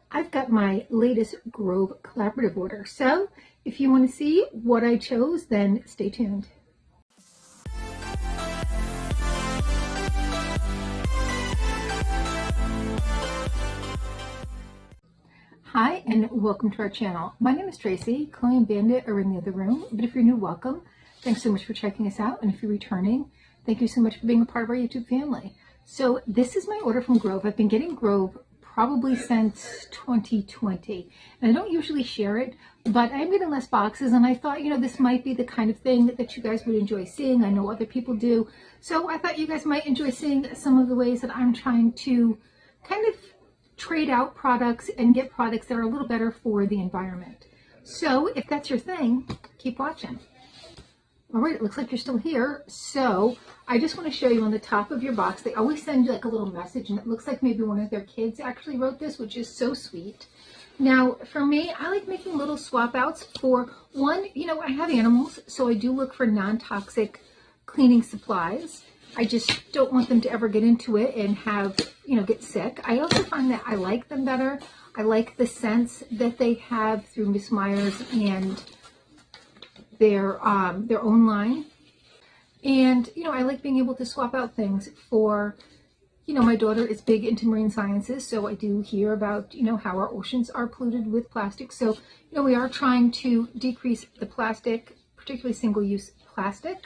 I've got my latest Grove collaborative order. So if you want to see what I chose, then stay tuned. Hi, and welcome to our channel. My name is Tracy. Chloe and Bandit are in the other room, but if you're new, welcome. Thanks so much for checking us out, and if you're returning, thank you so much for being a part of our YouTube family. So this is my order from Grove. I've been getting Grove probably since 2020, and I don't usually share it, but I'm getting less boxes, and I thought, this might be the kind of thing that you guys would enjoy seeing. I know other people do, so I thought you guys might enjoy seeing some of the ways that I'm trying to kind of trade out products and get products that are a little better for the environment. So if that's your thing, keep watching. All right, it looks like you're still here. So I just want to show you on the top of your box, they always send you like a little message, and it looks like maybe one of their kids actually wrote this, which is so sweet. Now, for me, I like making little swap outs for one, I have animals, so I do look for non-toxic cleaning supplies. I just don't want them to ever get into it and have, get sick. I also find that I like them better. I like the scents that they have through Miss Meyer's and their own line. And, I like being able to swap out things for, my daughter is big into marine sciences, so I do hear about, how our oceans are polluted with plastic. So, we are trying to decrease the plastic, particularly single-use plastic.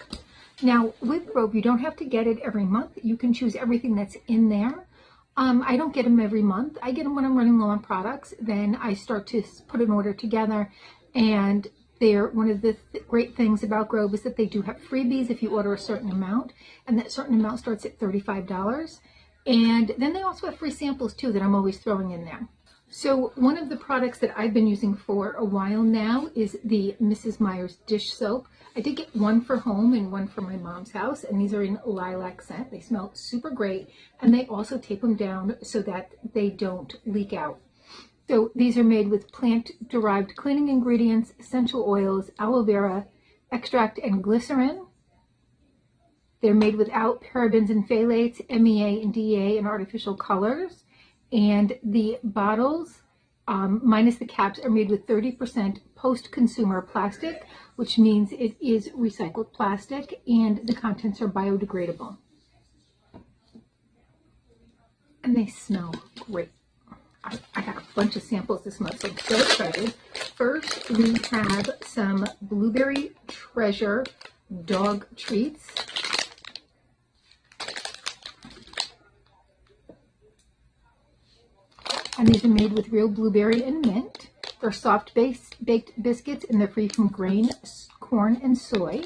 Now, with Grove, you don't have to get it every month. You can choose everything that's in there. I don't get them every month. I get them when I'm running low on products. Then I start to put an order together. And one of the great things about Grove is that they do have freebies if you order a certain amount. And that certain amount starts at $35. And then they also have free samples, too, that I'm always throwing in there. So one of the products that I've been using for a while now is the Mrs. Meyer's dish soap. I did get one for home and one for my mom's house, and these are in lilac scent. They smell super great, and they also tape them down so that they don't leak out. So these are made with plant-derived cleaning ingredients, essential oils, aloe vera, extract, and glycerin. They're made without parabens and phthalates, MEA and DEA, and artificial colors. And the bottles, minus the caps, are made with 30% post-consumer plastic, which means it is recycled plastic, and the contents are biodegradable. And they smell great. I got a bunch of samples this month, so I'm so excited. First, we have some Blueberry Treasure dog treats. And these are made with real blueberry and mint. They're soft baked biscuits, and they're free from grain, corn, and soy.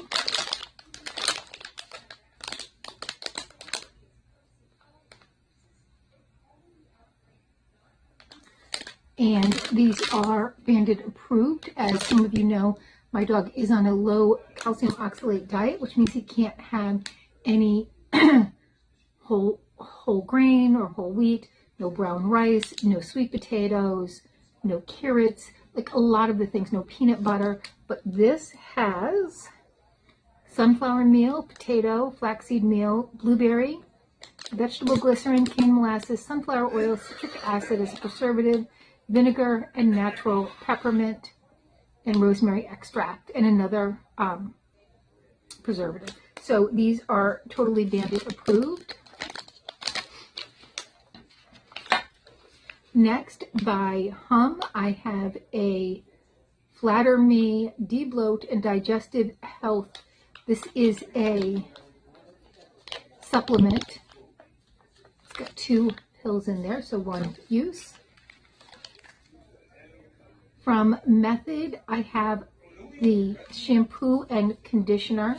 And these are Bandit approved. As some of you know, my dog is on a low calcium oxalate diet, which means he can't have any whole grain or whole wheat. No brown rice, no sweet potatoes, no carrots, like a lot of the things, no peanut butter. But this has sunflower meal, potato, flaxseed meal, blueberry, vegetable glycerin, cane molasses, sunflower oil, citric acid as a preservative, vinegar, and natural peppermint and rosemary extract, and another preservative. So these are totally Bandit approved. Next, by Hum, I have a Flatter Me Debloat and Digestive Health. This is a supplement. It's got 2 pills in there, so one use. From Method, I have the shampoo and conditioner.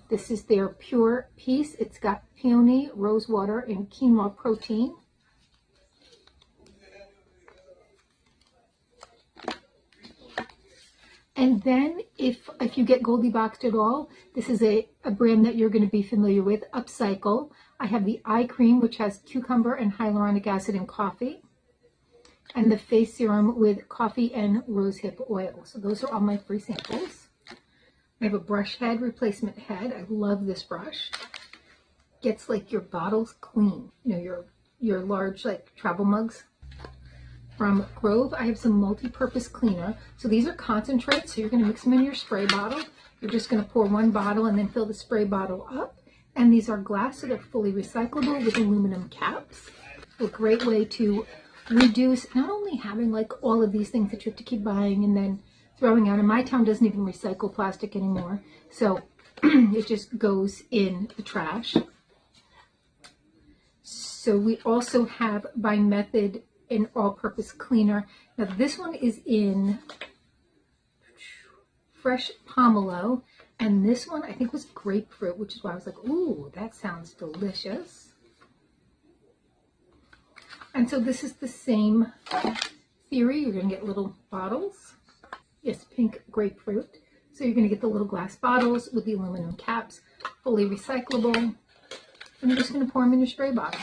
This is their Pure Peace. It's got peony, rose water, and quinoa protein. And then if you get Goldie Boxed at all, this is a brand that you're going to be familiar with, Upcycle. I have the eye cream, which has cucumber and hyaluronic acid and coffee, and the face serum with coffee and rosehip oil. So those are all my free samples. I have a brush head, replacement head. I love this brush. Gets like your bottles clean, your large like travel mugs. from Grove, I have some multi-purpose cleaner. So these are concentrates, so you're going to mix them in your spray bottle. You're just going to pour one bottle and then fill the spray bottle up. And these are glass, so they're fully recyclable with aluminum caps. A great way to reduce not only having like all of these things that you have to keep buying and then throwing out. And my town doesn't even recycle plastic anymore, so it just goes in the trash. So we also have by Method an all-purpose cleaner. Now this one is in fresh pomelo, and this one I think was grapefruit, which is why I was like, ooh, that sounds delicious. And so this is the same theory. You're going to get little bottles. Yes, pink grapefruit. So you're going to get the little glass bottles with the aluminum caps, fully recyclable. And you're just going to pour them in your spray bottle.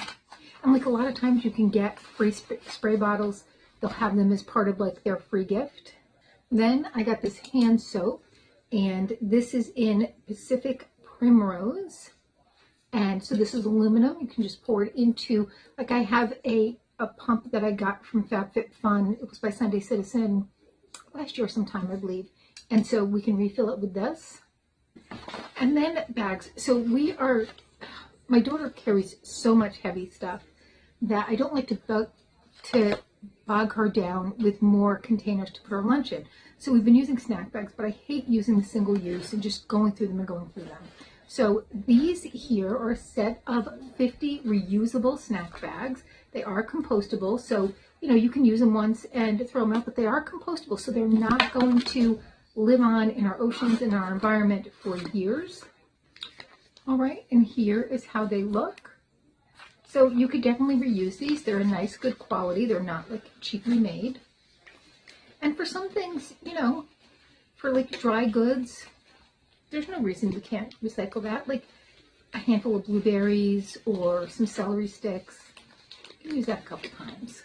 And like a lot of times you can get free spray bottles. They'll have them as part of like their free gift. Then I got this hand soap, and this is in Pacific Primrose. And so this is aluminum. You can just pour it into, like I have a pump that I got from FabFitFun. It was by Sunday Citizen last year sometime, I believe. And so we can refill it with this. And then bags. So my daughter carries so much heavy stuff that I don't like to bog her down with more containers to put her lunch in. So we've been using snack bags, but I hate using the single use and just going through them and going through them. So these here are a set of 50 reusable snack bags. They are compostable, so you know you can use them once and throw them out, but they are compostable, so they're not going to live on in our oceans and our environment for years. All right, and here is how they look. So you could definitely reuse these. They're a nice, good quality. They're not like cheaply made. And for some things, you know, for like dry goods, there's no reason you can't recycle that. Like a handful of blueberries or some celery sticks. You can use that a couple times.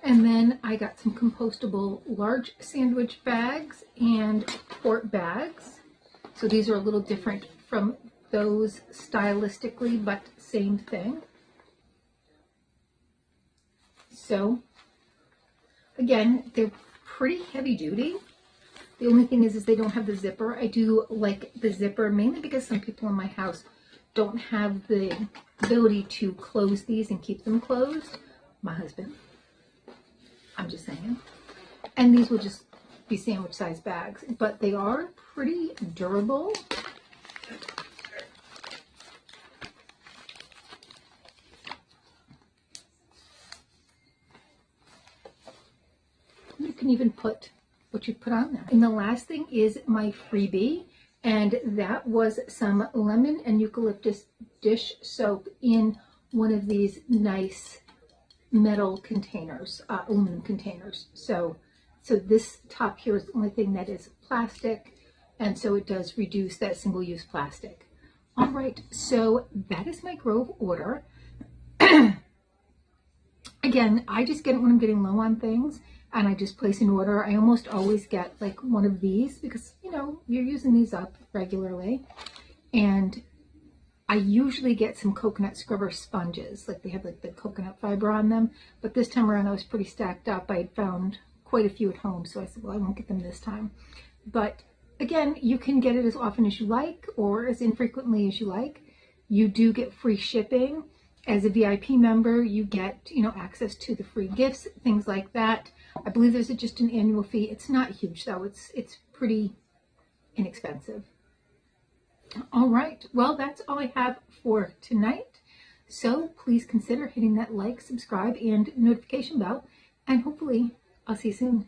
And then I got some compostable large sandwich bags and quart bags. So these are a little different from those stylistically, but same thing. So again, they're pretty heavy duty. The only thing is they don't have the zipper. I do like the zipper mainly because some people in my house don't have the ability to close these and keep them closed. My husband. I'm just saying. And these will just be sandwich size bags, but they are pretty durable. You can even put what you put on there. And the last thing is my freebie, and that was some lemon and eucalyptus dish soap in one of these nice metal containers, aluminum containers. So this top here is the only thing that is plastic, and so it does reduce that single-use plastic. All right, so that is my Grove order. Again, I just get it when I'm getting low on things, and I just place an order. I almost always get like one of these because, you know, you're using these up regularly. And I usually get some coconut scrubber sponges, like they have like the coconut fiber on them. But this time around I was pretty stacked up. I had found quite a few at home, so I said, well, I won't get them this time. But again, you can get it as often as you like or as infrequently as you like. You do get free shipping. As a VIP member, you get, you know, access to the free gifts, things like that. I believe there's just an annual fee. It's not huge though. It's pretty inexpensive. All right. Well, that's all I have for tonight. So please consider hitting that like, subscribe, and notification bell. And hopefully I'll see you soon.